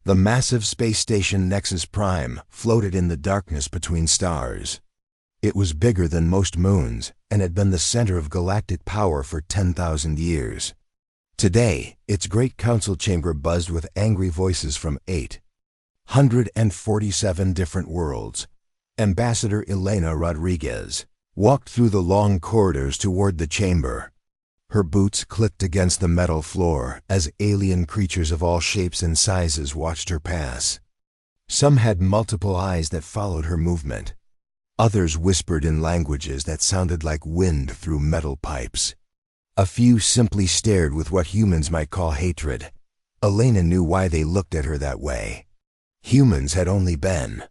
The massive space station Nexus Prime floated in the darkness between stars. It was bigger than most moons and had been the center of galactic power for 10,000 years. Today, its great council chamber buzzed with angry voices from 847 different worlds. Ambassador Elena Rodriguez walked through the long corridors toward the chamber. Her boots clicked against the metal floor as alien creatures of all shapes and sizes watched her pass. Some had multiple eyes that followed her movement. Others whispered in languages that sounded like wind through metal pipes. A few simply stared with what humans might call hatred. Elena knew why they looked at her that way. Humans had only been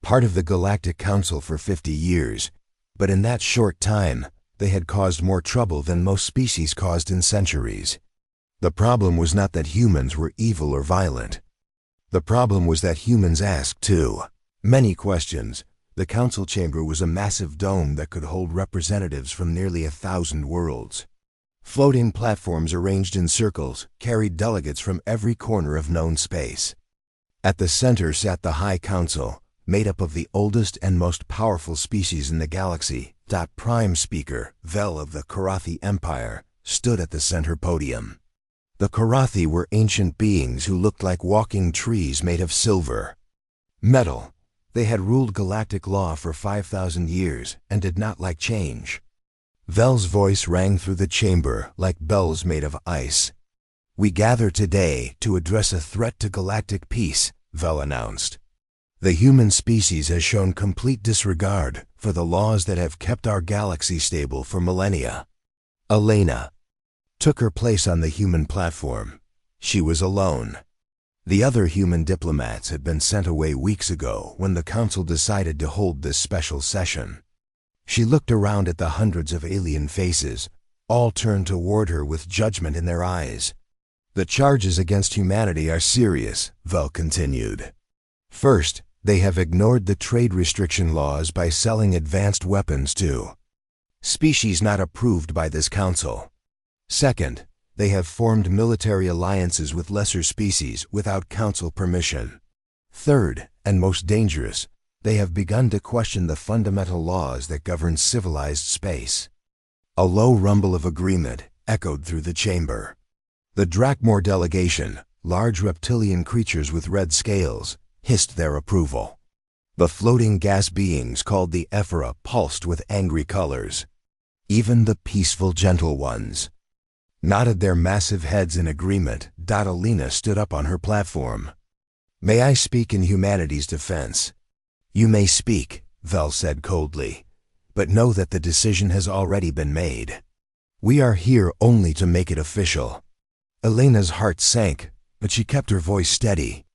part of the Galactic Council for 50 years, but in that short time, they had caused more trouble than most species caused in centuries. The problem was not that humans were evil or violent. The problem was that humans asked too many questions. The council chamber was a massive dome that could hold representatives from nearly 1,000 worlds. Floating platforms arranged in circles carried delegates from every corner of known space. At the center sat the High Council, made up of the oldest and most powerful species in the galaxy. Prime Speaker, Vel of the Karathi Empire, stood at the center podium. The Karathi were ancient beings who looked like walking trees made of silver. Metal. They had ruled galactic law for 5,000 years and did not like change. Vel's voice rang through the chamber like bells made of ice. "We gather today to address a threat to galactic peace," Vel announced. "The human species has shown complete disregard for the laws that have kept our galaxy stable for millennia." Elena took her place on the human platform. She was alone. The other human diplomats had been sent away weeks ago when the council decided to hold this special session. She looked around at the hundreds of alien faces, all turned toward her with judgment in their eyes. "The charges against humanity are serious," Vel continued. "First, they have ignored the trade restriction laws by selling advanced weapons to species not approved by this council. Second, they have formed military alliances with lesser species without council permission. Third, and most dangerous, they have begun to question the fundamental laws that govern civilized space." A low rumble of agreement echoed through the chamber. The Drakmor delegation, large reptilian creatures with red scales, hissed their approval. The floating gas beings called the Ephora pulsed with angry colors. Even the peaceful gentle ones nodded their massive heads in agreement. Elena stood up on her platform. "May I speak in humanity's defense?" "You may speak," Vel said coldly, "but know that the decision has already been made. We are here only to make it official." Elena's heart sank, but she kept her voice steady.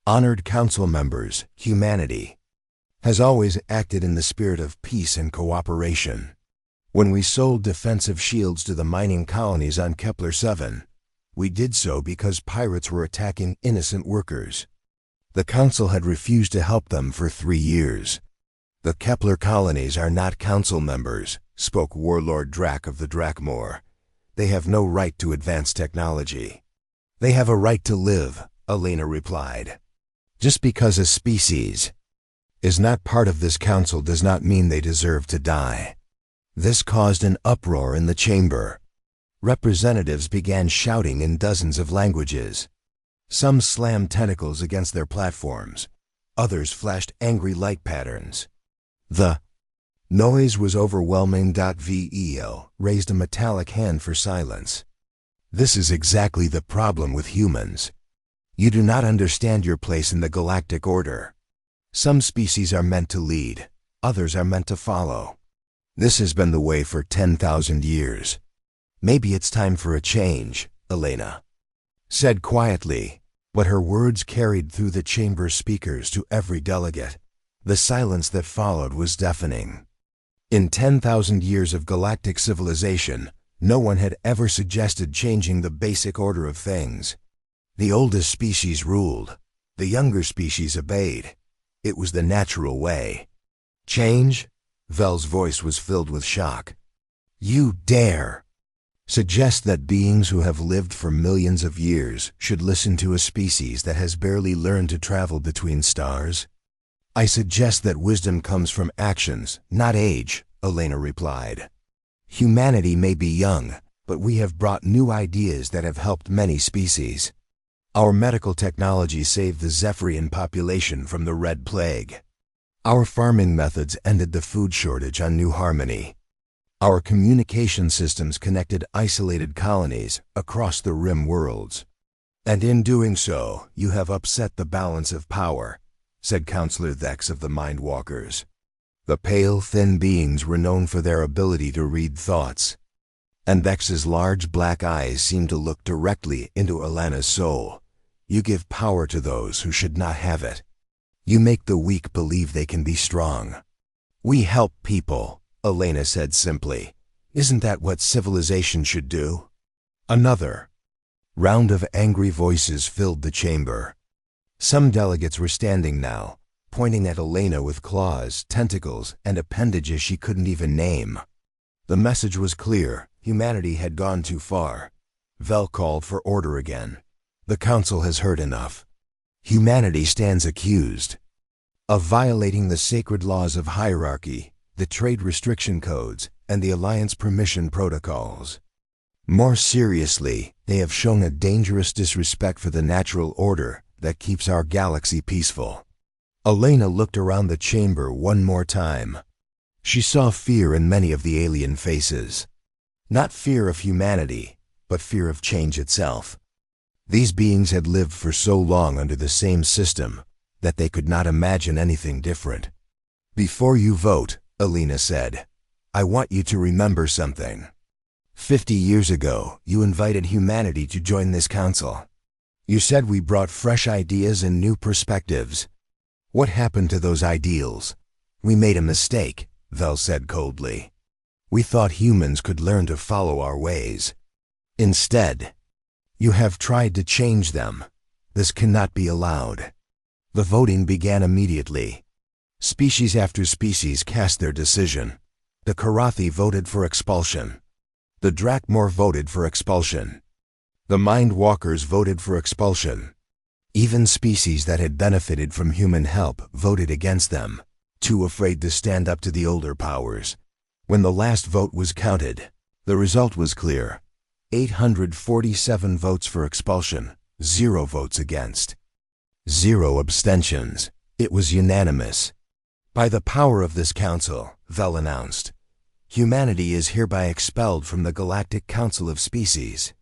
"Honored council members, humanity has always acted in the spirit of peace and cooperation. When we sold defensive shields to the mining colonies on Kepler 7, we did so because pirates were attacking innocent workers. The council had refused to help them for 3 years. The Kepler colonies are not council members," spoke Warlord Drak of the Drakmor. "They have no right to advanced technology." "They have a right to live," Elena replied. "Just because a species is not part of this council does not mean they deserve to die." This caused an uproar in the chamber. Representatives began shouting in dozens of languages. Some slammed tentacles against their platforms. Others flashed angry light patterns. The noise was overwhelming. Vel raised a metallic hand for silence. "This is exactly the problem with humans. You do not understand your place in the galactic order. Some species are meant to lead, others are meant to follow. This has been the way for 10,000 years. Maybe it's time for a change," Elena said quietly, but her words carried through the chamber speakers to every delegate. The silence that followed was deafening. In 10,000 years of galactic civilization, no one had ever suggested changing the basic order of things. The oldest species ruled. The younger species obeyed. It was the natural way. "Change?" Vel's voice was filled with shock. "You dare!" Suggest that beings who have lived for millions of years should listen to a species that has barely learned to travel between stars? I suggest that wisdom comes from actions, not age, Elena replied. Humanity may be young, but we have brought new ideas that have helped many species. Our medical technology saved the Zephyrian population from the Red Plague. Our farming methods ended the food shortage on New Harmony. Our communication systems connected isolated colonies across the Rim worlds. And in doing so, you have upset the balance of power, said Counselor Thex of the Mindwalkers. The pale, thin beings were known for their ability to read thoughts, and Thex's large black eyes seemed to look directly into Elena's soul. You give power to those who should not have it. You make the weak believe they can be strong. We help people, Elena said simply. Isn't that what civilization should do? Another round of angry voices filled the chamber. Some delegates were standing now, pointing at Elena with claws, tentacles, and appendages she couldn't even name. The message was clear. Humanity had gone too far. Vel called for order again. The Council has heard enough. Humanity stands accused of violating the sacred laws of hierarchy, the trade restriction codes, and the Alliance permission protocols. More seriously, they have shown a dangerous disrespect for the natural order that keeps our galaxy peaceful. Elena looked around the chamber one more time. She saw fear in many of the alien faces. Not fear of humanity, but fear of change itself. These beings had lived for so long under the same system that they could not imagine anything different. Before you vote, Elena said, I want you to remember something. 50 years ago, you invited humanity to join this council. You said we brought fresh ideas and new perspectives. What happened to those ideals? We made a mistake, Vel said coldly. We thought humans could learn to follow our ways. Instead, you have tried to change them. This cannot be allowed. The voting began immediately. Species after species cast their decision. The Karathi voted for expulsion. The Drakmor voted for expulsion. The Mindwalkers voted for expulsion. Even species that had benefited from human help voted against them, too afraid to stand up to the older powers. When the last vote was counted, the result was clear. 847 votes for expulsion, 0 votes against. 0 abstentions. It was unanimous. By the power of this council, Vel announced, humanity is hereby expelled from the Galactic Council of Species.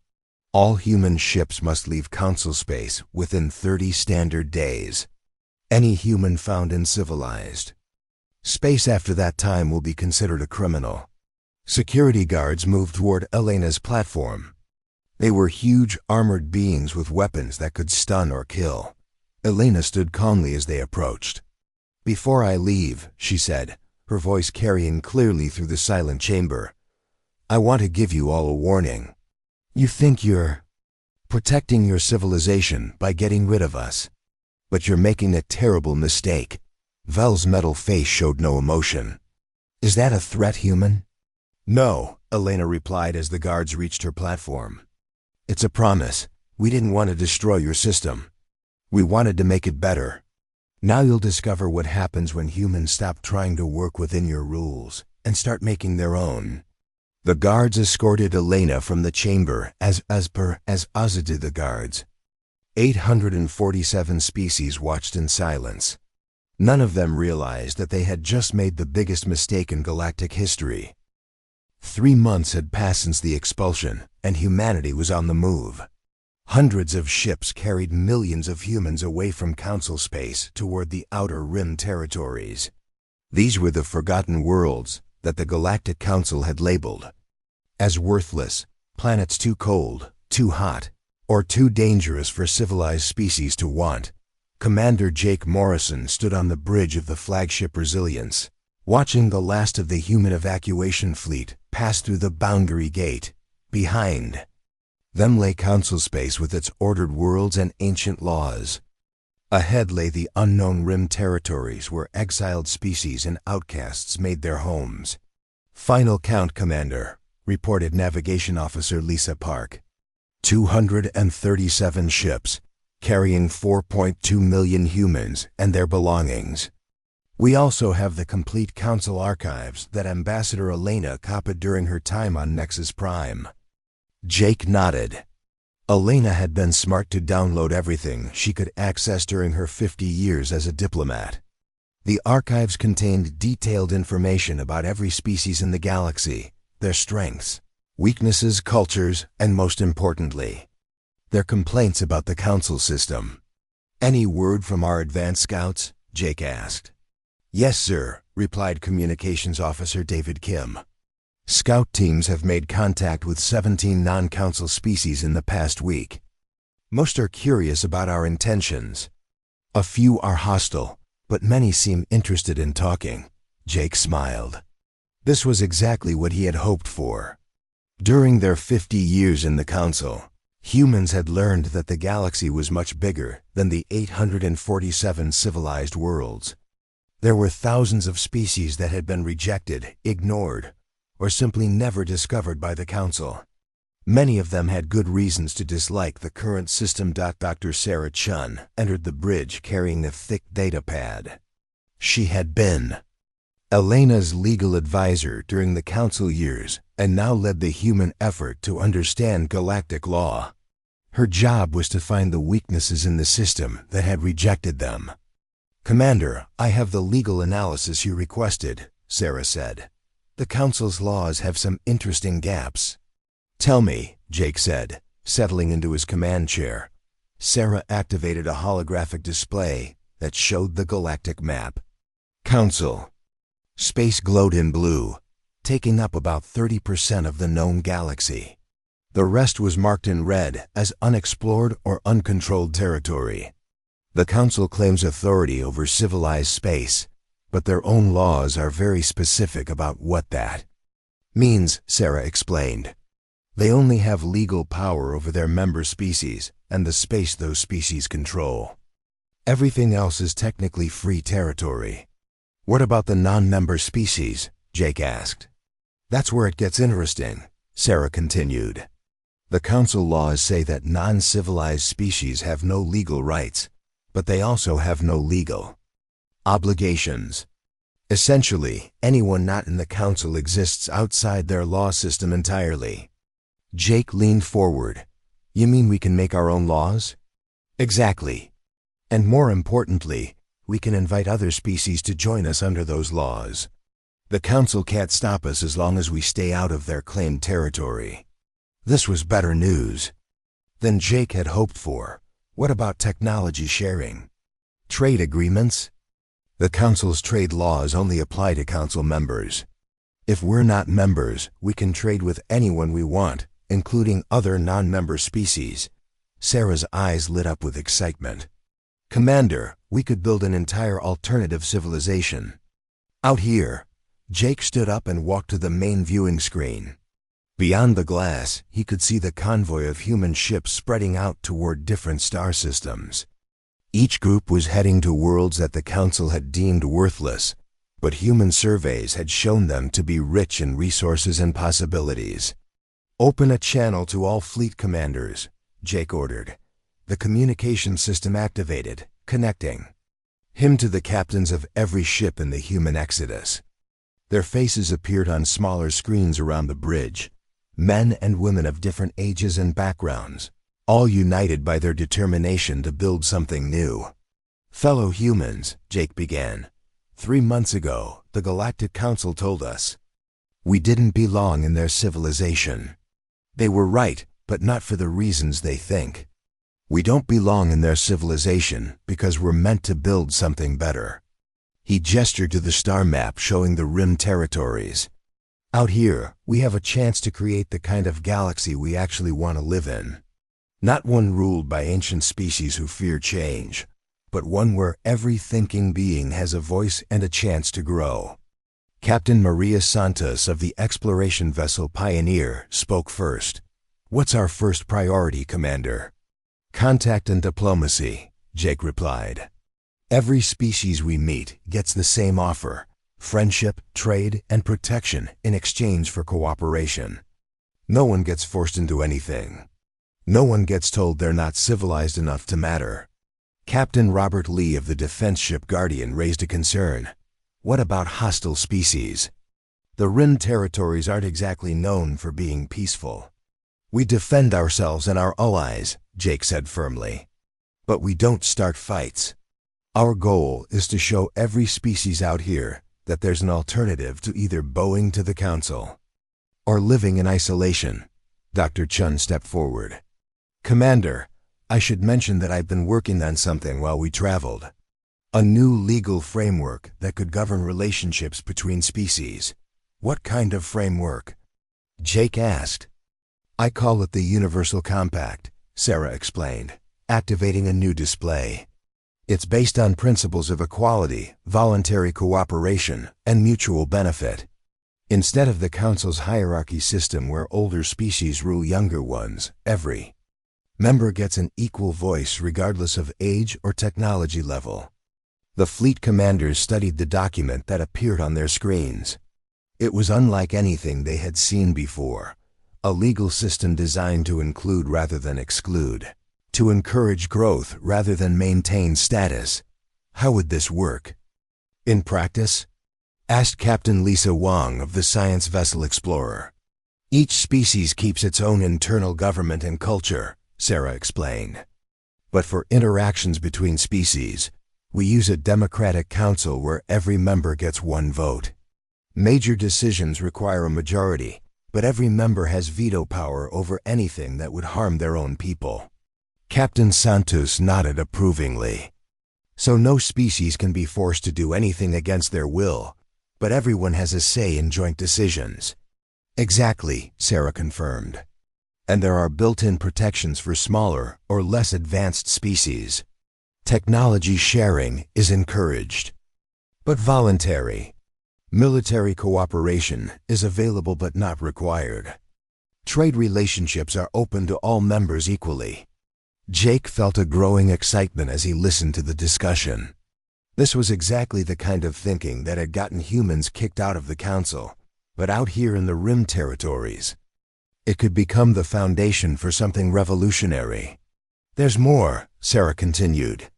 All human ships must leave council space within 30 standard days. Any human found uncivilized. Space after that time will be considered a criminal. Security guards moved toward Elena's platform. They were huge armored beings with weapons that could stun or kill. Elena stood calmly as they approached. Before I leave, she said, her voice carrying clearly through the silent chamber, I want to give you all a warning. You think you're protecting your civilization by getting rid of us, but you're making a terrible mistake. Vel's metal face showed no emotion. Is that a threat, human? No, Elena replied as the guards reached her platform. It's a promise. We didn't want to destroy your system. We wanted to make it better. Now you'll discover what happens when humans stop trying to work within your rules and start making their own. The guards escorted Elena from the chamber as Ozzy did the guards. 847 species watched in silence. None of them realized that they had just made the biggest mistake in galactic history. 3 months had passed since the expulsion, and humanity was on the move. Hundreds of ships carried millions of humans away from council space toward the outer rim territories. These were the forgotten worlds that the Galactic Council had labeled as worthless, planets too cold, too hot, or too dangerous for civilized species to want. Commander Jake Morrison stood on the bridge of the flagship Resilience, watching the last of the human evacuation fleet pass through the boundary gate. Behind them lay council space with its ordered worlds and ancient laws. Ahead lay the unknown rim territories where exiled species and outcasts made their homes. Final count, Commander, reported Navigation Officer Lisa Park. 237 ships, carrying 4.2 million humans and their belongings. We also have the complete Council archives that Ambassador Elena copied during her time on Nexus Prime. Jake nodded. Elena had been smart to download everything she could access during her 50 years as a diplomat. The archives contained detailed information about every species in the galaxy, their strengths, weaknesses, cultures, and most importantly, their complaints about the Council system. "Any word from our advanced scouts?" Jake asked. "Yes, sir," replied Communications Officer David Kim. "Scout teams have made contact with 17 non-Council species in the past week. Most are curious about our intentions. A few are hostile, but many seem interested in talking." Jake smiled. This was exactly what he had hoped for. During their 50 years in the Council, humans had learned that the galaxy was much bigger than the 847 civilized worlds. There were thousands of species that had been rejected, ignored, or simply never discovered by the Council. Many of them had good reasons to dislike the current system. Dr. Sarah Chun entered the bridge carrying a thick data pad. She had been Elena's legal advisor during the Council years and now led the human effort to understand galactic law. Her job was to find the weaknesses in the system that had rejected them. "Commander, I have the legal analysis you requested," Sarah said. "The Council's laws have some interesting gaps." "Tell me," Jake said, settling into his command chair. Sarah activated a holographic display that showed the galactic map. Council. Space glowed in blue, taking up about 30% of the known galaxy. The rest was marked in red as unexplored or uncontrolled territory. The Council claims authority over civilized space, but their own laws are very specific about what that means, Sarah explained. They only have legal power over their member species and the space those species control. Everything else is technically free territory. "What about the non-member species?" Jake asked. "That's where it gets interesting," Sarah continued. "The Council laws say that non-civilized species have no legal rights, but they also have no legal obligations. Essentially, anyone not in the Council exists outside their law system entirely." Jake leaned forward. "You mean we can make our own laws?" "Exactly. And more importantly, we can invite other species to join us under those laws. The Council can't stop us as long as we stay out of their claimed territory." This was better news than Jake had hoped for. What about technology sharing? Trade agreements? The Council's trade laws only apply to Council members. If we're not members, we can trade with anyone we want, including other non-member species. Sarah's eyes lit up with excitement. "Commander, we could build an entire alternative civilization." Out here, Jake stood up and walked to the main viewing screen. Beyond the glass, he could see the convoy of human ships spreading out toward different star systems. Each group was heading to worlds that the Council had deemed worthless, but human surveys had shown them to be rich in resources and possibilities. "Open a channel to all fleet commanders," Jake ordered. The communication system activated, connecting him to the captains of every ship in the human exodus. Their faces appeared on smaller screens around the bridge. Men and women of different ages and backgrounds, all united by their determination to build something new. "Fellow humans," Jake began. 3 months ago, the Galactic Council told us we didn't belong in their civilization. They were right, but not for the reasons they think. We don't belong in their civilization because we're meant to build something better." He gestured to the star map showing the rim territories. "Out here, we have a chance to create the kind of galaxy we actually want to live in. Not one ruled by ancient species who fear change, but one where every thinking being has a voice and a chance to grow." Captain Maria Santos of the exploration vessel Pioneer spoke first. "What's our first priority, Commander?" "Contact and diplomacy," Jake replied. "Every species we meet gets the same offer: friendship, trade, and protection in exchange for cooperation. No one gets forced into anything. No one gets told they're not civilized enough to matter. Captain Robert Lee of the defense ship Guardian raised a concern. What about hostile species? The Rim territories aren't exactly known for being peaceful. We defend ourselves and our allies, Jake said firmly. But we don't start fights. Our goal is to show every species out here that there's an alternative to either bowing to the Council or living in isolation. Dr. Chun stepped forward. Commander, I should mention that I've been working on something while we traveled. A new legal framework that could govern relationships between species. What kind of framework? Jake asked. I call it the Universal Compact, Sarah explained, activating a new display. It's based on principles of equality, voluntary cooperation, and mutual benefit. Instead of the Council's hierarchy system where older species rule younger ones, every member gets an equal voice regardless of age or technology level. The fleet commanders studied the document that appeared on their screens. It was unlike anything they had seen before, a legal system designed to include rather than exclude, to encourage growth rather than maintain status. How would this work? In practice? Asked Captain Lisa Wong of the Science Vessel Explorer. Each species keeps its own internal government and culture, Sarah explained. But for interactions between species, we use a democratic council where every member gets one vote. Major decisions require a majority, but every member has veto power over anything that would harm their own people. Captain Santos nodded approvingly. So no species can be forced to do anything against their will, but everyone has a say in joint decisions. Exactly, Sarah confirmed. And there are built-in protections for smaller or less advanced species. Technology sharing is encouraged, but voluntary. Military cooperation is available but not required. Trade relationships are open to all members equally. Jake felt a growing excitement as he listened to the discussion. This was exactly the kind of thinking that had gotten humans kicked out of the Council, but out here in the Rim territories, it could become the foundation for something revolutionary. There's more, Sarah continued.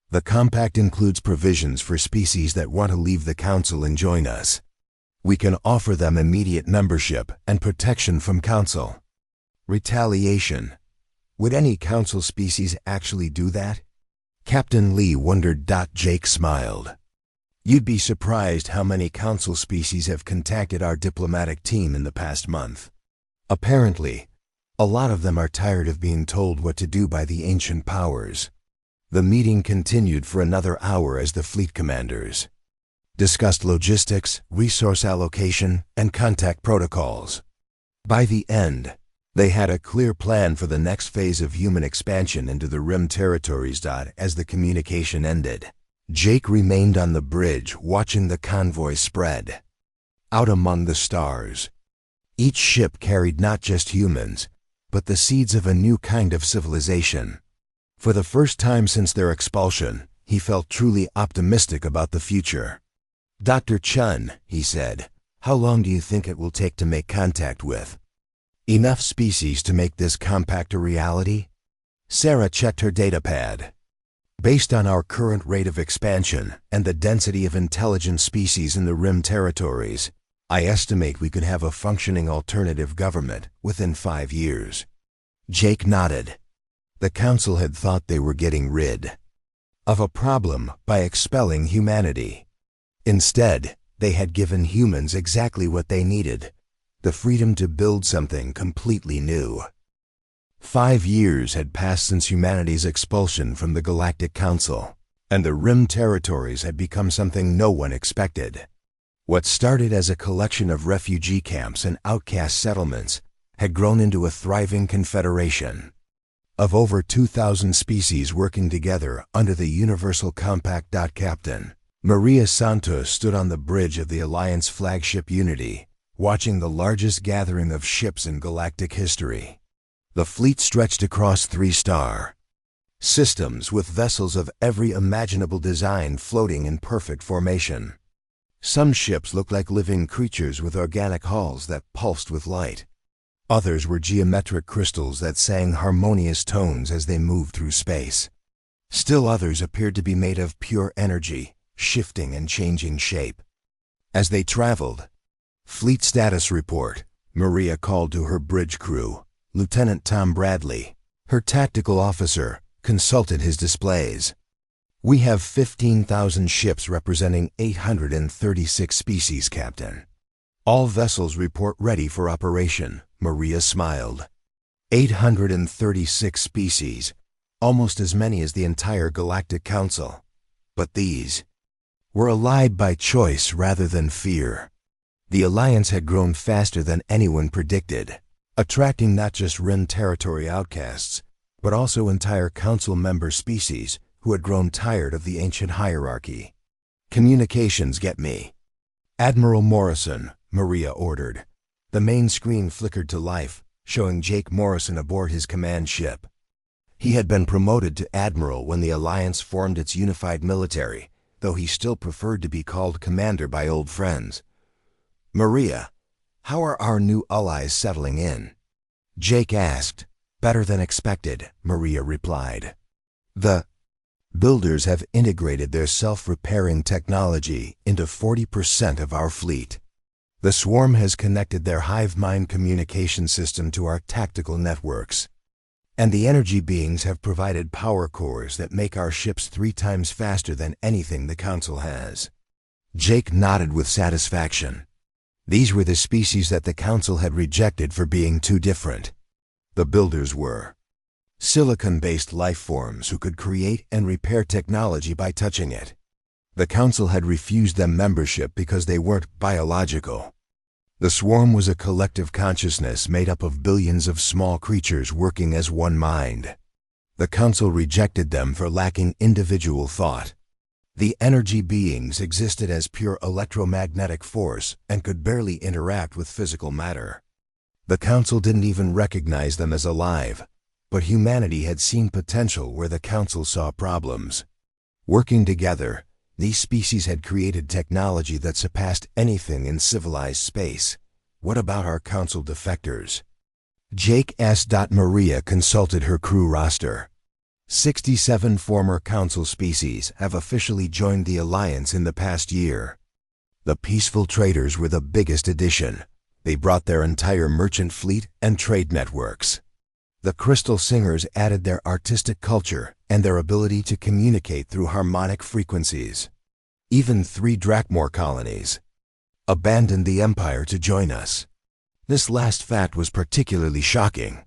The compact includes provisions for species that want to leave the Council and join us. We can offer them immediate membership and protection from Council. Retaliation. Would any Council species actually do that? Captain Lee wondered. Jake smiled. You'd be surprised how many Council species have contacted our diplomatic team in the past month. Apparently, a lot of them are tired of being told what to do by the ancient powers. The meeting continued for another hour as the fleet commanders discussed logistics, resource allocation, and contact protocols. By the end, they had a clear plan for the next phase of human expansion into the Rim territories. As the communication ended, Jake remained on the bridge watching the convoy spread out among the stars. Each ship carried not just humans, but the seeds of a new kind of civilization. For the first time since their expulsion, he felt truly optimistic about the future. Dr. Chun, he said, how long do you think it will take to make contact with enough species to make this compact a reality? Sarah checked her datapad. Based on our current rate of expansion and the density of intelligent species in the Rim territories, I estimate we could have a functioning alternative government within 5 years. Jake nodded. The Council had thought they were getting rid of a problem by expelling humanity. Instead, they had given humans exactly what they needed, the freedom to build something completely new. 5 years had passed since humanity's expulsion from the Galactic Council, and the Rim territories had become something no one expected. What started as a collection of refugee camps and outcast settlements had grown into a thriving confederation of over 2,000 species working together under the Universal Compact. Captain Maria Santos stood on the bridge of the Alliance flagship Unity, watching the largest gathering of ships in galactic history. The fleet stretched across 3-star systems with vessels of every imaginable design floating in perfect formation. Some ships looked like living creatures with organic hulls that pulsed with light. Others were geometric crystals that sang harmonious tones as they moved through space. Still others appeared to be made of pure energy, shifting and changing shape. As they traveled, Fleet Status Report, Maria called to her bridge crew. Lieutenant Tom Bradley, her tactical officer, consulted his displays. We have 15,000 ships representing 836 species, Captain. All vessels report ready for operation, Maria smiled. 836 species, almost as many as the entire Galactic Council. But these were allied by choice rather than fear. The Alliance had grown faster than anyone predicted, attracting not just Rin territory outcasts, but also entire Council member species who had grown tired of the ancient hierarchy. Communications get me. Admiral Morrison, Maria ordered. The main screen flickered to life, showing Jake Morrison aboard his command ship. He had been promoted to Admiral when the Alliance formed its unified military, though he still preferred to be called Commander by old friends. Maria, how are our new allies settling in? Jake asked. Better than expected, Maria replied. The builders have integrated their self-repairing technology into 40% of our fleet. The swarm has connected their hive mind communication system to our tactical networks. And the energy beings have provided power cores that make our ships 3 times faster than anything the Council has. Jake nodded with satisfaction. These were the species that the Council had rejected for being too different. The builders were silicon-based life forms who could create and repair technology by touching it. The Council had refused them membership because they weren't biological. The swarm was a collective consciousness made up of billions of small creatures working as one mind. The Council rejected them for lacking individual thought. The energy beings existed as pure electromagnetic force and could barely interact with physical matter. The Council didn't even recognize them as alive, but humanity had seen potential where the Council saw problems. Working together, these species had created technology that surpassed anything in civilized space. What about our Council defectors? Jake asked. Maria consulted her crew roster. 67 former Council species have officially joined the Alliance in the past year. The peaceful traders were the biggest addition. They brought their entire merchant fleet and trade networks. The Crystal Singers added their artistic culture and their ability to communicate through harmonic frequencies. Even 3 Drakmor colonies abandoned the Empire to join us. This last fact was particularly shocking.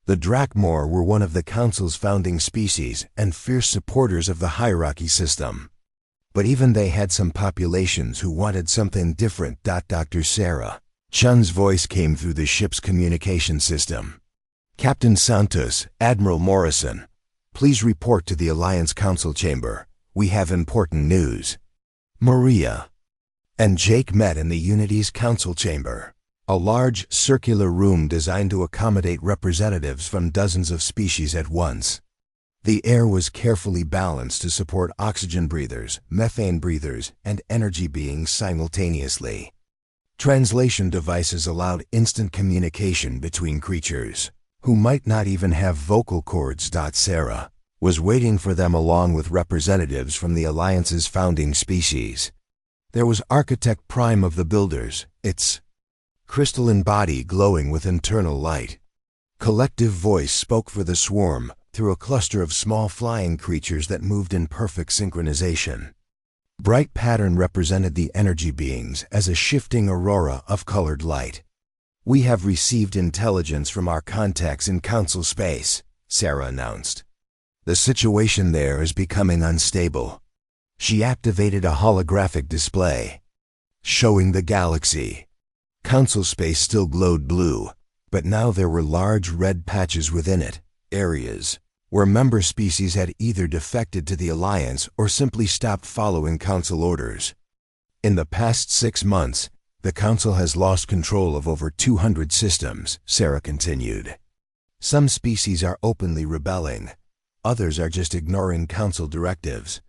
The Drakmor were one of the Council's founding species and fierce supporters of the hierarchy system. But even they had some populations who wanted something different. Dr. Sarah Chun's voice came through the ship's communication system. Captain Santos, Admiral Morrison, please report to the Alliance Council chamber. We have important news. Maria and Jake met in the Unity's council chamber, a large circular room designed to accommodate representatives from dozens of species at once. The air was carefully balanced to support oxygen breathers, methane breathers, and energy beings simultaneously. Translation devices allowed instant communication between creatures who might not even have vocal cords. Sarah was waiting for them along with representatives from the Alliance's founding species. There was Architect Prime of the Builders, its crystalline body glowing with internal light. Collective voice spoke for the swarm through a cluster of small flying creatures that moved in perfect synchronization. Bright pattern represented the energy beings as a shifting aurora of colored light. We have received intelligence from our contacts in Council space, Sarah announced. The situation there is becoming unstable. She activated a holographic display, showing the galaxy. Council space still glowed blue, but now there were large red patches within it, areas where member species had either defected to the Alliance or simply stopped following Council orders. In the past 6 months, the Council has lost control of over 200 systems, Sarah continued. Some species are openly rebelling. Others are just ignoring Council directives.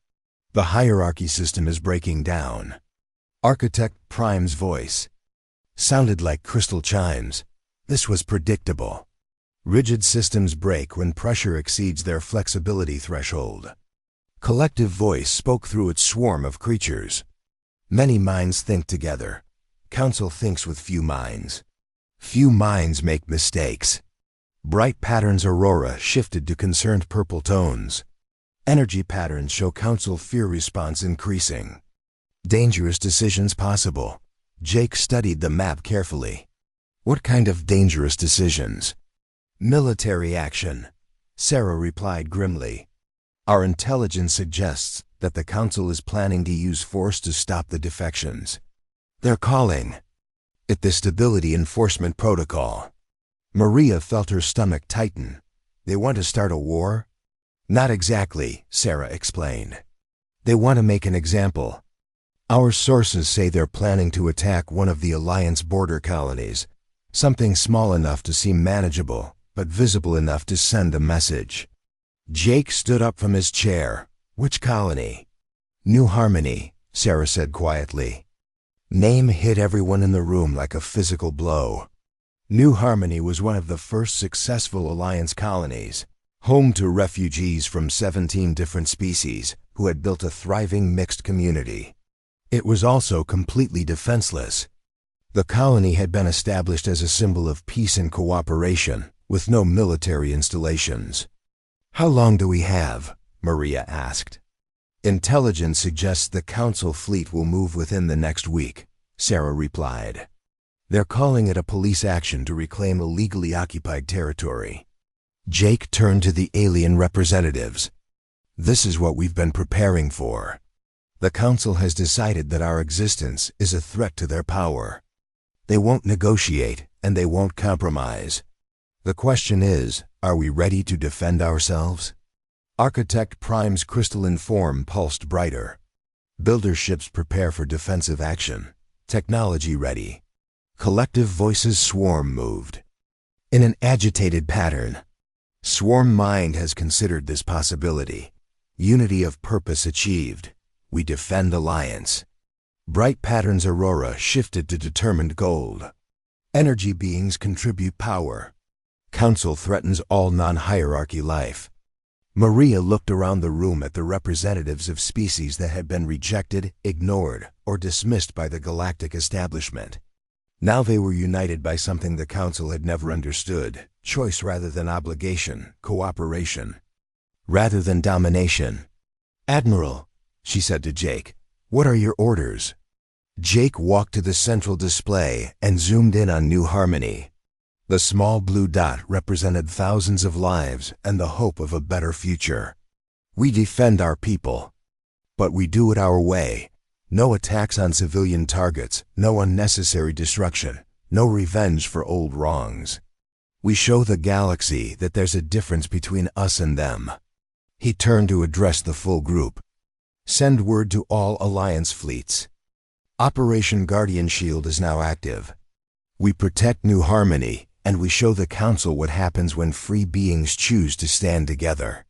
The hierarchy system is breaking down. Architect Prime's voice sounded like crystal chimes. This was predictable. Rigid systems break when pressure exceeds their flexibility threshold. Collective voice spoke through its swarm of creatures. Many minds think together. Council thinks with few minds. Few minds make mistakes. Bright patterns aurora shifted to concerned purple tones. Energy patterns show Council fear response increasing. Dangerous decisions possible. Jake studied the map carefully. What kind of dangerous decisions? Military action, Sarah replied grimly. Our intelligence suggests that the Council is planning to use force to stop the defections. They're calling it the Stability Enforcement Protocol. Maria felt her stomach tighten. They want to start a war? Not exactly, Sarah explained. They want to make an example. Our sources say they're planning to attack one of the Alliance border colonies, something small enough to seem manageable, but visible enough to send a message. Jake stood up from his chair. Which colony? New Harmony, Sarah said quietly. Name hit everyone in the room like a physical blow. New Harmony was one of the first successful Alliance colonies, home to refugees from 17 different species who had built a thriving mixed community. It was also completely defenseless. The colony had been established as a symbol of peace and cooperation, with no military installations. How long do we have? Maria asked. Intelligence suggests the Council fleet will move within the next week, Sarah replied. They're calling it a police action to reclaim illegally occupied territory. Jake turned to the alien representatives. This is what we've been preparing for. The Council has decided that our existence is a threat to their power. They won't negotiate, and they won't compromise. The question is, are we ready to defend ourselves? Architect Prime's crystalline form pulsed brighter. Builder ships prepare for defensive action. Technology ready. Collective voices swarm moved. In an agitated pattern. Swarm mind has considered this possibility. Unity of purpose achieved. We defend Alliance. Bright patterns aurora shifted to determined gold. Energy beings contribute power. Council threatens all non-hierarchy life. Maria looked around the room at the representatives of species that had been rejected, ignored, or dismissed by the galactic establishment. Now they were united by something the Council had never understood: choice rather than obligation, cooperation rather than domination. Admiral, she said to Jake, what are your orders? Jake walked to the central display and zoomed in on New Harmony. The small blue dot represented thousands of lives and the hope of a better future. We defend our people, but we do it our way. No attacks on civilian targets, no unnecessary destruction, no revenge for old wrongs. We show the galaxy that there's a difference between us and them. He turned to address the full group. Send word to all Alliance fleets. Operation Guardian Shield is now active. We protect New Harmony, and we show the Council what happens when free beings choose to stand together.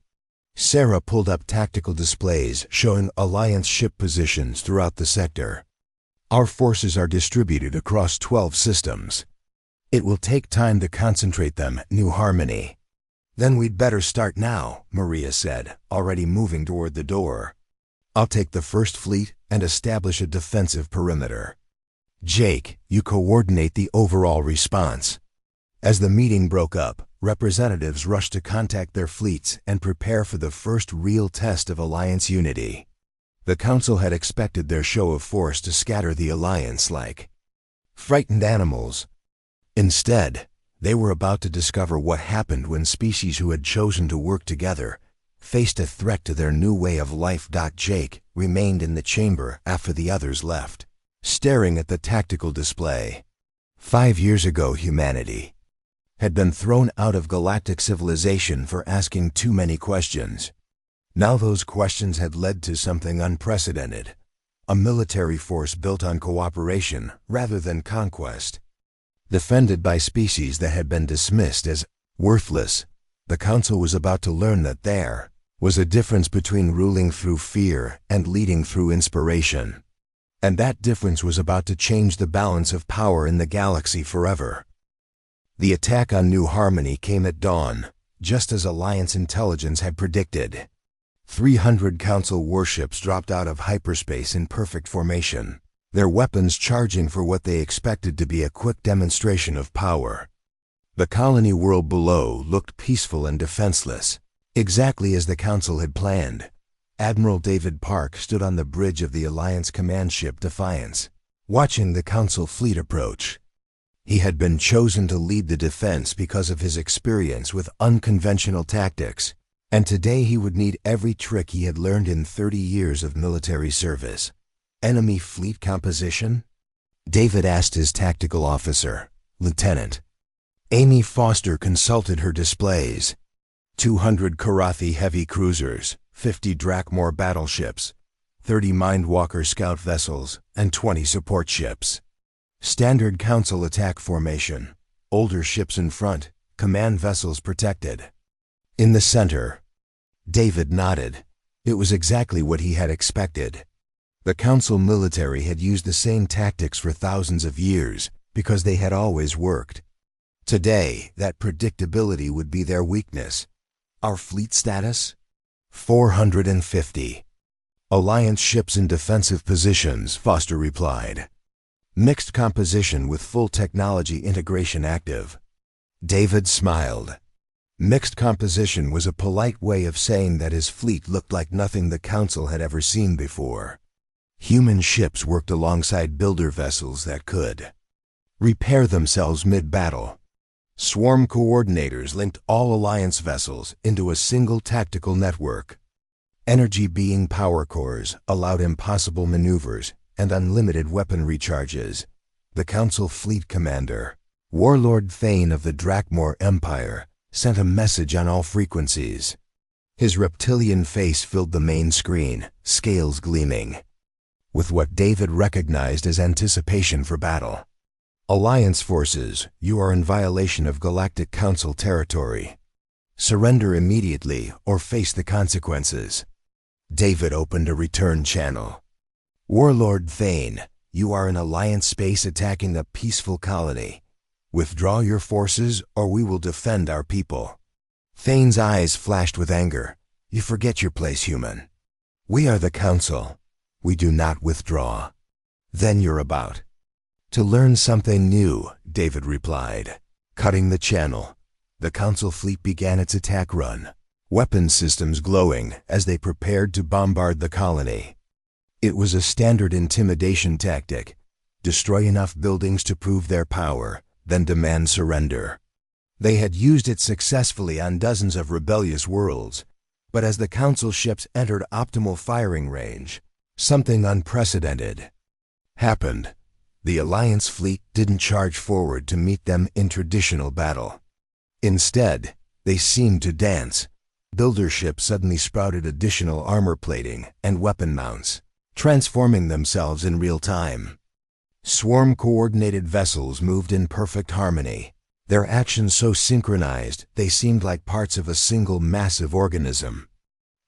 Sarah pulled up tactical displays showing Alliance ship positions throughout the sector. Our forces are distributed across 12 systems. It will take time to concentrate them at New Harmony. Then we'd better start now, Maria said, already moving toward the door. I'll take the first fleet and establish a defensive perimeter. Jake, you coordinate the overall response. As the meeting broke up, representatives rushed to contact their fleets and prepare for the first real test of Alliance unity. The Council had expected their show of force to scatter the Alliance like frightened animals. Instead, they were about to discover what happened when species who had chosen to work together faced a threat to their new way of life. Jake remained in the chamber after the others left, staring at the tactical display. 5 years ago, humanity had been thrown out of galactic civilization for asking too many questions. Now those questions had led to something unprecedented: a military force built on cooperation rather than conquest. Defended by species that had been dismissed as worthless, the Council was about to learn that there was a difference between ruling through fear and leading through inspiration. And that difference was about to change the balance of power in the galaxy forever. The attack on New Harmony came at dawn, just as Alliance intelligence had predicted. 300 Council warships dropped out of hyperspace in perfect formation, their weapons charging for what they expected to be a quick demonstration of power. The colony world below looked peaceful and defenseless, exactly as the Council had planned. Admiral David Park stood on the bridge of the Alliance command ship Defiance, watching the Council fleet approach. He had been chosen to lead the defense because of his experience with unconventional tactics, and today he would need every trick he had learned in 30 years of military service. Enemy fleet composition? David asked his tactical officer, Lieutenant. Amy Foster consulted her displays. 200 Karathi heavy cruisers, 50 Drakmor battleships, 30 Mindwalker scout vessels, and 20 support ships. Standard Council attack formation, older ships in front, command vessels protected. In the center, David nodded. It was exactly what he had expected. The Council military had used the same tactics for thousands of years because they had always worked. Today, that predictability would be their weakness. Our fleet status? 450. Alliance ships in defensive positions, Foster replied. Mixed composition with full technology integration active. David smiled. Mixed composition was a polite way of saying that his fleet looked like nothing the Council had ever seen before. Human ships worked alongside builder vessels that could repair themselves mid-battle. Swarm coordinators linked all Alliance vessels into a single tactical network. Energy being power cores allowed impossible maneuvers and unlimited weapon recharges. The Council fleet commander, Warlord Thane of the Drakmor Empire, sent a message on all frequencies. His reptilian face filled the main screen, scales gleaming, with what David recognized as anticipation for battle. Alliance forces, you are in violation of Galactic Council territory. Surrender immediately or face the consequences. David opened a return channel. Warlord Thane, you are in Alliance space attacking a peaceful colony. Withdraw your forces or we will defend our people. Thane's eyes flashed with anger. You forget your place, human. We are the Council. We do not withdraw. Then you're about to learn something new, David replied. Cutting the channel, the Council fleet began its attack run, weapon systems glowing as they prepared to bombard the colony. It was a standard intimidation tactic. Destroy enough buildings to prove their power, then demand surrender. They had used it successfully on dozens of rebellious worlds, but as the Council ships entered optimal firing range, something unprecedented happened. The Alliance fleet didn't charge forward to meet them in traditional battle. Instead, they seemed to dance. Builder ships suddenly sprouted additional armor plating and weapon mounts, transforming themselves in real time. Swarm-coordinated vessels moved in perfect harmony, their actions so synchronized they seemed like parts of a single massive organism.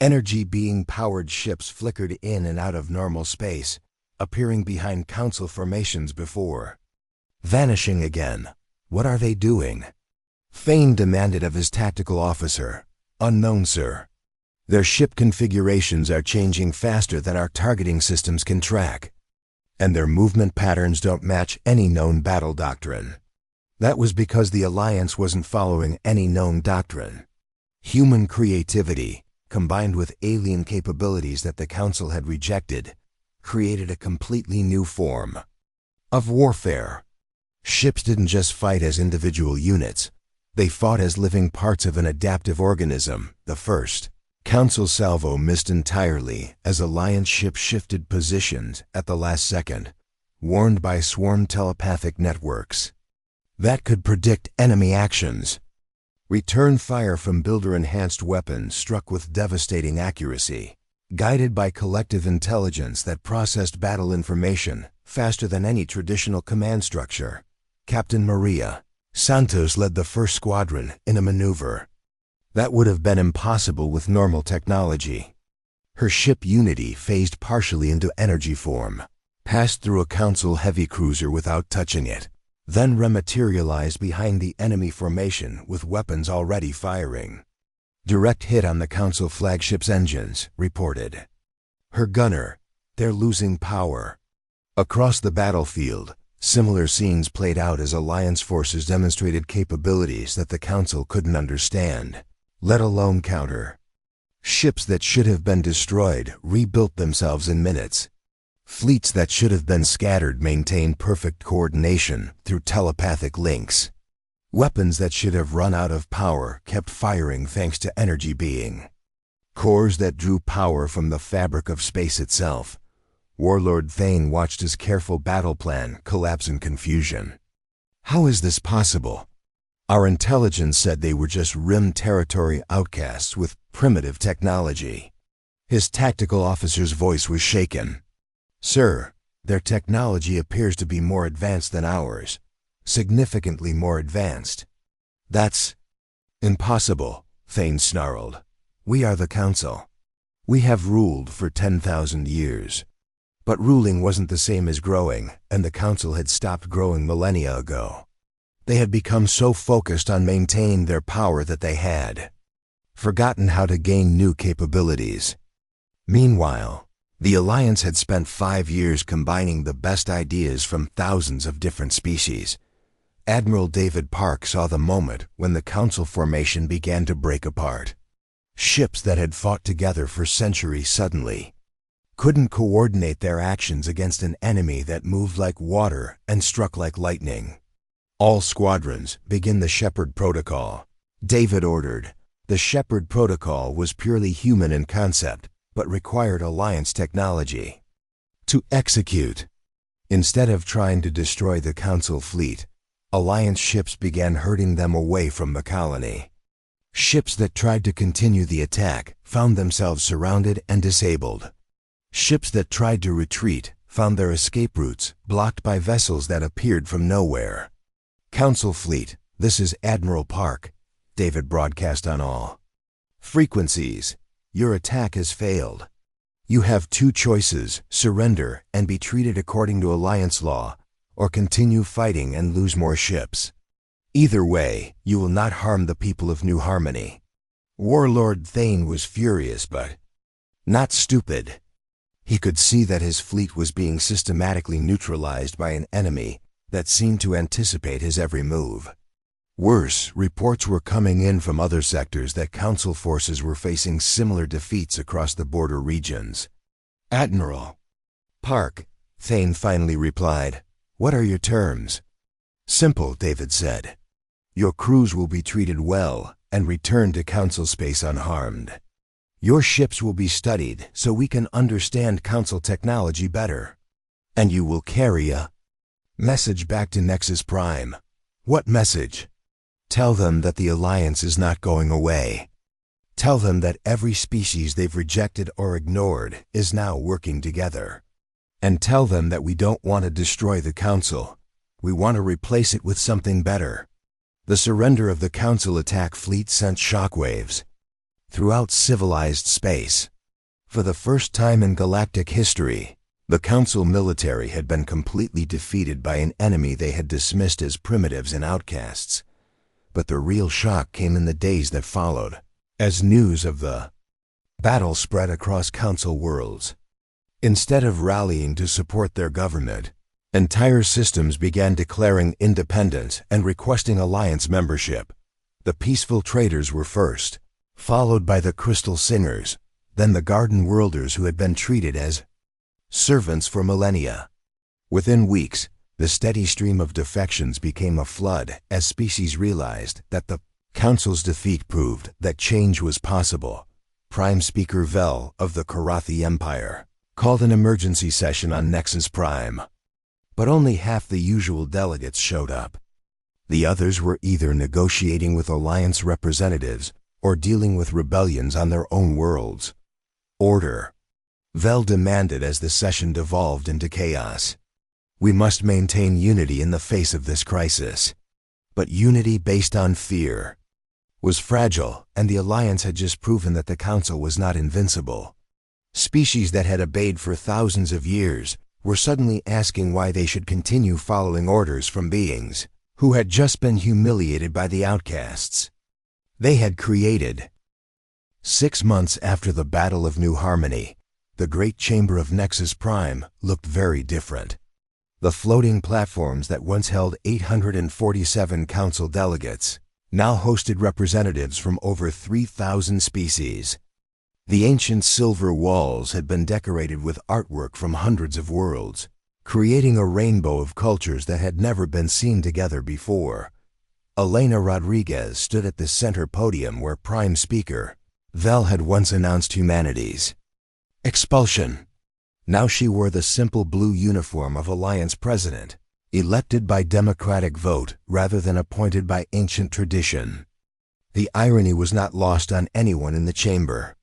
Energy-being-powered ships flickered in and out of normal space, appearing behind Council formations before, vanishing again. What are they doing? Thane demanded of his tactical officer. Unknown, sir. Their ship configurations are changing faster than our targeting systems can track, and their movement patterns don't match any known battle doctrine. That was because the Alliance wasn't following any known doctrine. Human creativity, combined with alien capabilities that the Council had rejected, created a completely new form of warfare. Ships didn't just fight as individual units. They fought as living parts of an adaptive organism. The first Council salvo missed entirely as Alliance ships shifted positions at the last second, warned by swarm telepathic networks that could predict enemy actions. Return fire from builder-enhanced weapons struck with devastating accuracy, guided by collective intelligence that processed battle information faster than any traditional command structure. Captain Maria Santos led the first squadron in a maneuver that would have been impossible with normal technology. Her ship Unity phased partially into energy form, passed through a Council heavy cruiser without touching it, then rematerialized behind the enemy formation with weapons already firing. Direct hit on the Council flagship's engines, reported. Her gunner, they're losing power. Across the battlefield, similar scenes played out as Alliance forces demonstrated capabilities that the Council couldn't understand, let alone counter. Ships that should have been destroyed rebuilt themselves in minutes. Fleets that should have been scattered maintained perfect coordination through telepathic links. Weapons that should have run out of power kept firing thanks to energy being. Cores that drew power from the fabric of space itself. Warlord Thane watched his careful battle plan collapse in confusion. How is this possible? Our intelligence said they were just rim territory outcasts with primitive technology. His tactical officer's voice was shaken. Sir, their technology appears to be more advanced than ours. Significantly more advanced. That's impossible, Thane snarled. We are the Council. We have ruled for 10,000 years. But ruling wasn't the same as growing, and the Council had stopped growing millennia ago. They had become so focused on maintaining their power that they had forgotten how to gain new capabilities. Meanwhile, the Alliance had spent 5 years combining the best ideas from thousands of different species. Admiral David Park saw the moment when the Council formation began to break apart. Ships that had fought together for centuries suddenly couldn't coordinate their actions against an enemy that moved like water and struck like lightning. All squadrons, begin the Shepherd Protocol. David ordered. The Shepherd Protocol was purely human in concept, but required Alliance technology to execute. Instead of trying to destroy the Council fleet, Alliance ships began herding them away from the colony. Ships that tried to continue the attack found themselves surrounded and disabled. Ships that tried to retreat found their escape routes blocked by vessels that appeared from nowhere. Council fleet, this is Admiral Park, David broadcast on all frequencies. Your attack has failed. You have 2 choices, surrender and be treated according to Alliance law, or continue fighting and lose more ships. Either way, you will not harm the people of New Harmony. Warlord Thane was furious but not stupid. He could see that his fleet was being systematically neutralized by an enemy that seemed to anticipate his every move. Worse, reports were coming in from other sectors that Council forces were facing similar defeats across the border regions. Admiral Park, Thane finally replied, what are your terms? Simple, David said. Your crews will be treated well and return to Council space unharmed. Your ships will be studied so we can understand Council technology better. And you will carry a message back to Nexus Prime. What message? Tell them that the Alliance is not going away. Tell them that every species they've rejected or ignored is now working together. And tell them that we don't want to destroy the Council. We want to replace it with something better. The surrender of the Council attack fleet sent shockwaves throughout civilized space. For the first time in galactic history, the Council military had been completely defeated by an enemy they had dismissed as primitives and outcasts. But the real shock came in the days that followed, as news of the battle spread across Council worlds. Instead of rallying to support their government, entire systems began declaring independence and requesting Alliance membership. The peaceful traders were first, followed by the Crystal Singers, then the Garden Worlders who had been treated as servants for millennia. Within weeks, the steady stream of defections became a flood as species realized that the Council's defeat proved that change was possible. Prime Speaker Vel of the Karathi Empire called an emergency session on Nexus Prime. But only half the usual delegates showed up. The others were either negotiating with Alliance representatives or dealing with rebellions on their own worlds. Order, Vel demanded as the session devolved into chaos. We must maintain unity in the face of this crisis. But unity based on fear was fragile, and the Alliance had just proven that the Council was not invincible. Species that had obeyed for thousands of years were suddenly asking why they should continue following orders from beings who had just been humiliated by the outcasts they had created. 6 months after the Battle of New Harmony, the Great Chamber of Nexus Prime looked very different. The floating platforms that once held 847 council delegates now hosted representatives from over 3,000 species. The ancient silver walls had been decorated with artwork from hundreds of worlds, creating a rainbow of cultures that had never been seen together before. Elena Rodriguez stood at the center podium where Prime Speaker Vel had once announced humanity's expulsion. Now she wore the simple blue uniform of Alliance President, elected by democratic vote rather than appointed by ancient tradition. The irony was not lost on anyone in the chamber.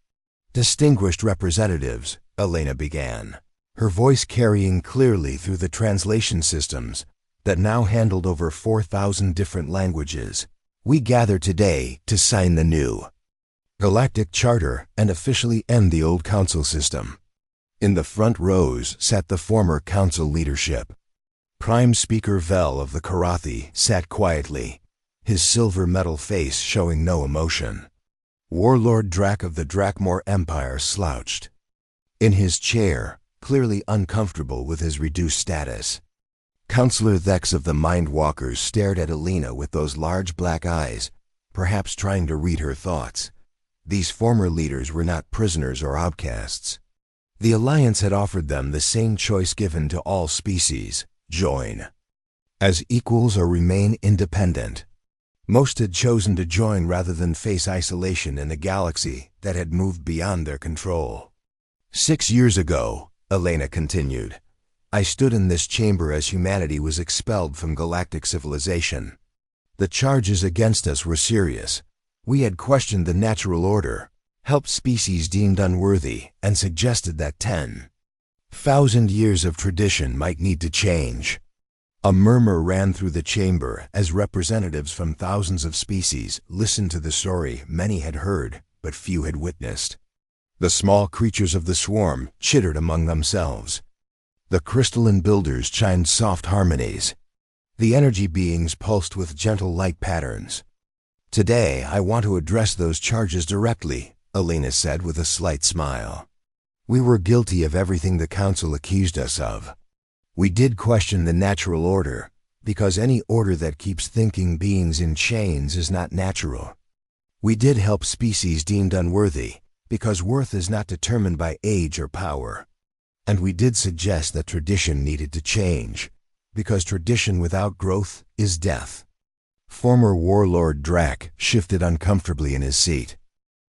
"Distinguished representatives," Elena began, her voice carrying clearly through the translation systems that now handled over 4,000 different languages. "We gather today to sign the new Galactic Charter and officially end the old council system." In the front rows sat the former council leadership. Prime Speaker Vel of the Karathi sat quietly, his silver metal face showing no emotion. Warlord Drak of the Drakmore Empire slouched in his chair, clearly uncomfortable with his reduced status. Councillor Thex of the Mindwalkers stared at Elena with those large black eyes, perhaps trying to read her thoughts. These former leaders were not prisoners or outcasts. The Alliance had offered them the same choice given to all species: join as equals or remain independent. Most had chosen to join rather than face isolation in a galaxy that had moved beyond their control. 6 years ago, Elena continued, I stood in this chamber as humanity was expelled from galactic civilization. The charges against us were serious. We had questioned the natural order, helped species deemed unworthy, and suggested that 10,000 years of tradition might need to change. A murmur ran through the chamber as representatives from thousands of species listened to the story many had heard, but few had witnessed. The small creatures of the swarm chittered among themselves. The crystalline builders chimed soft harmonies. The energy beings pulsed with gentle light patterns. Today, I want to address those charges directly, Elena said with a slight smile. We were guilty of everything the Council accused us of. We did question the natural order, because any order that keeps thinking beings in chains is not natural. We did help species deemed unworthy, because worth is not determined by age or power. And we did suggest that tradition needed to change, because tradition without growth is death. Former Warlord Drak shifted uncomfortably in his seat.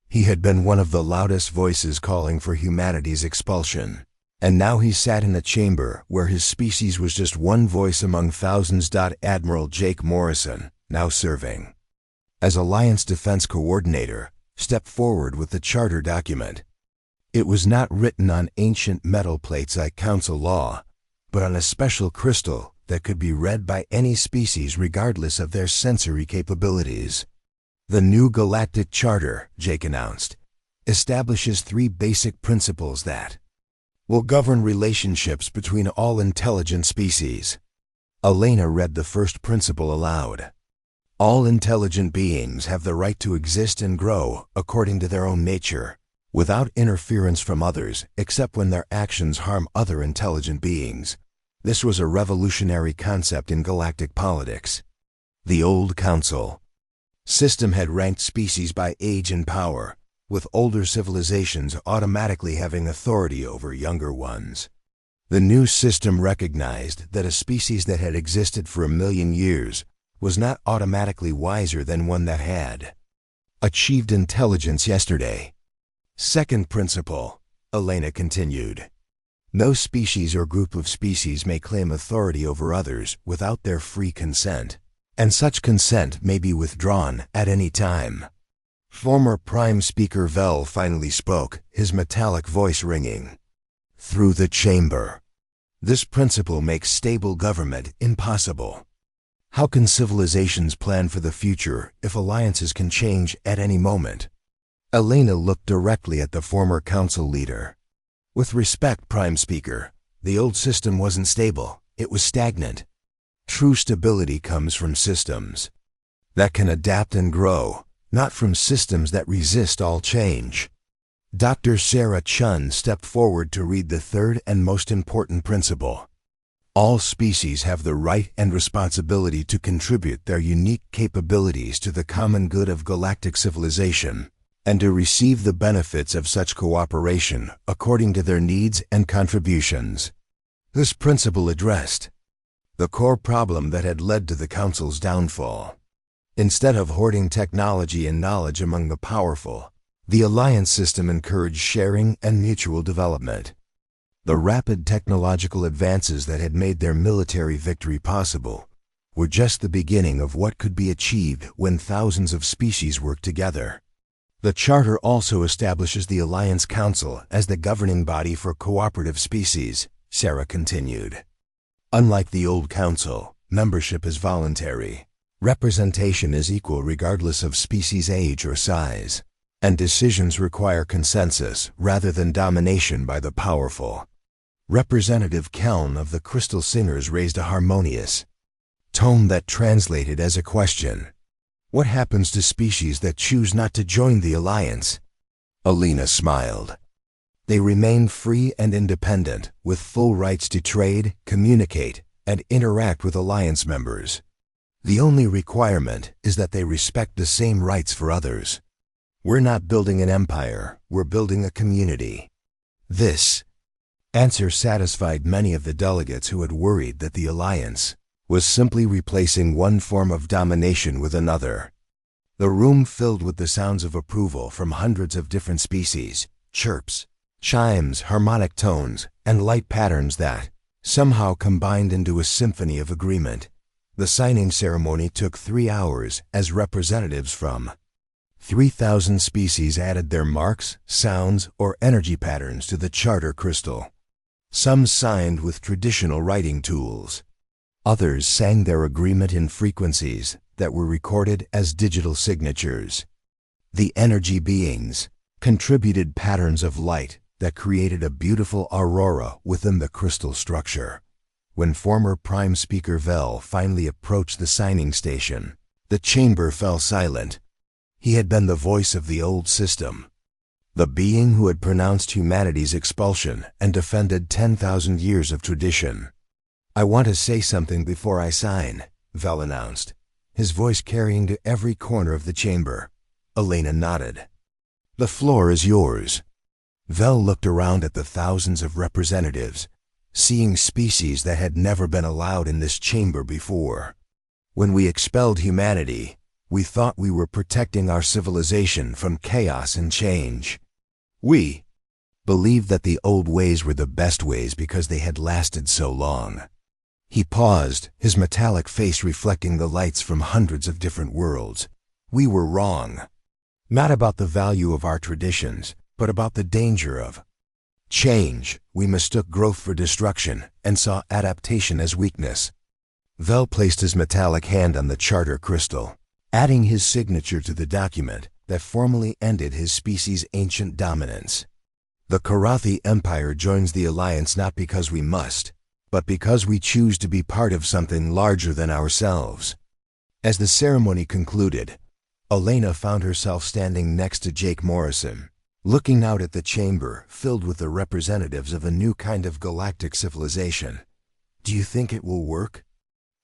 He had been one of the loudest voices calling for humanity's expulsion, and now he sat in a chamber where his species was just one voice among thousands. Admiral Jake Morrison, now serving as Alliance Defense Coordinator, stepped forward with the charter document. It was not written on ancient metal plates like Council law, but on a special crystal that could be read by any species regardless of their sensory capabilities. The new Galactic Charter, Jake announced, establishes 3 basic principles that will govern relationships between all intelligent species. Elena read the first principle aloud. All intelligent beings have the right to exist and grow according to their own nature, without interference from others except when their actions harm other intelligent beings. This was a revolutionary concept in galactic politics. The old Council system had ranked species by age and power, with older civilizations automatically having authority over younger ones. The new system recognized that a species that had existed for 1,000,000 years was not automatically wiser than one that had achieved intelligence yesterday. Second principle, Elena continued. No species or group of species may claim authority over others without their free consent, and such consent may be withdrawn at any time. Former Prime Speaker Vel finally spoke, his metallic voice ringing through the chamber. This principle makes stable government impossible. How can civilizations plan for the future if alliances can change at any moment? Elena looked directly at the former council leader. With respect, Prime Speaker, The old system wasn't stable, it was stagnant. True stability comes from systems that can adapt and grow, not from systems that resist all change. Dr. Sarah Chun stepped forward to read the third and most important principle. All species have the right and responsibility to contribute their unique capabilities to the common good of galactic civilization, and to receive the benefits of such cooperation according to their needs and contributions. This principle addressed the core problem that had led to the Council's downfall. Instead of hoarding technology and knowledge among the powerful, the Alliance system encouraged sharing and mutual development. The rapid technological advances that had made their military victory possible were just the beginning of what could be achieved when thousands of species work together. The Charter also establishes the Alliance Council as the governing body for cooperative species, Sarah continued. Unlike the old Council, membership is voluntary. Representation is equal regardless of species age or size, and decisions require consensus rather than domination by the powerful. Representative Keln of the Crystal Singers raised a harmonious tone that translated as a question. What happens to species that choose not to join the Alliance? Alina smiled. They remain free and independent, with full rights to trade, communicate, and interact with Alliance members. The only requirement is that they respect the same rights for others. We're not building an empire, we're building a community. This answer satisfied many of the delegates who had worried that the Alliance was simply replacing one form of domination with another. The room filled with the sounds of approval from hundreds of different species, chirps, chimes, harmonic tones, and light patterns that somehow combined into a symphony of agreement. The signing ceremony took 3 hours as representatives from 3,000 species added their marks, sounds, or energy patterns to the Charter Crystal. Some signed with traditional writing tools. Others sang their agreement in frequencies that were recorded as digital signatures. The energy beings contributed patterns of light that created a beautiful aurora within the crystal structure. When former Prime Speaker Vel finally approached the signing station, the chamber fell silent. He had been the voice of the old system, the being who had pronounced humanity's expulsion and defended 10,000 years of tradition. I want to say something before I sign, Vel announced, his voice carrying to every corner of the chamber. Elena nodded. The floor is yours. Vel looked around at the thousands of representatives, seeing species that had never been allowed in this chamber before. When we expelled humanity, we thought we were protecting our civilization from chaos and change. We believed that the old ways were the best ways because they had lasted so long. He paused, his metallic face reflecting the lights from hundreds of different worlds. We were wrong. Not about the value of our traditions, but about the danger of change. We mistook growth for destruction and saw adaptation as weakness. Vel placed his metallic hand on the Charter Crystal, adding his signature to the document that formally ended his species' ancient dominance. The Karathi Empire joins the Alliance not because we must, but because we choose to be part of something larger than ourselves. As the ceremony concluded, Elena found herself standing next to Jake Morrison, looking out at the chamber filled with the representatives of a new kind of galactic civilization. Do you think it will work?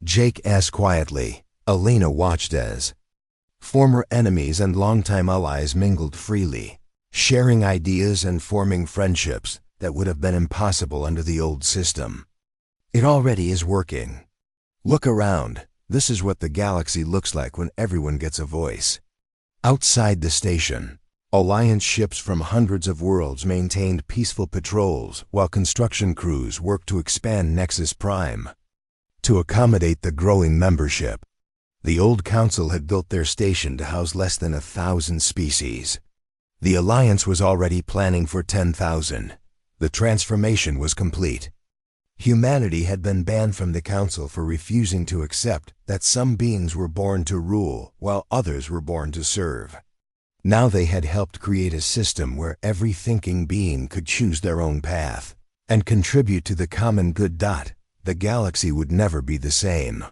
Jake asked quietly. Elena watched as former enemies and longtime allies mingled freely, sharing ideas and forming friendships that would have been impossible under the old system. It already is working. Look around. This is what the galaxy looks like when everyone gets a voice. Outside the station, Alliance ships from hundreds of worlds maintained peaceful patrols while construction crews worked to expand Nexus Prime to accommodate the growing membership. The old Council had built their station to house less than 1,000 species. The Alliance was already planning for 10,000. The transformation was complete. Humanity had been banned from the Council for refusing to accept that some beings were born to rule while others were born to serve. Now they had helped create a system where every thinking being could choose their own path, and contribute to the common good. The galaxy would never be the same.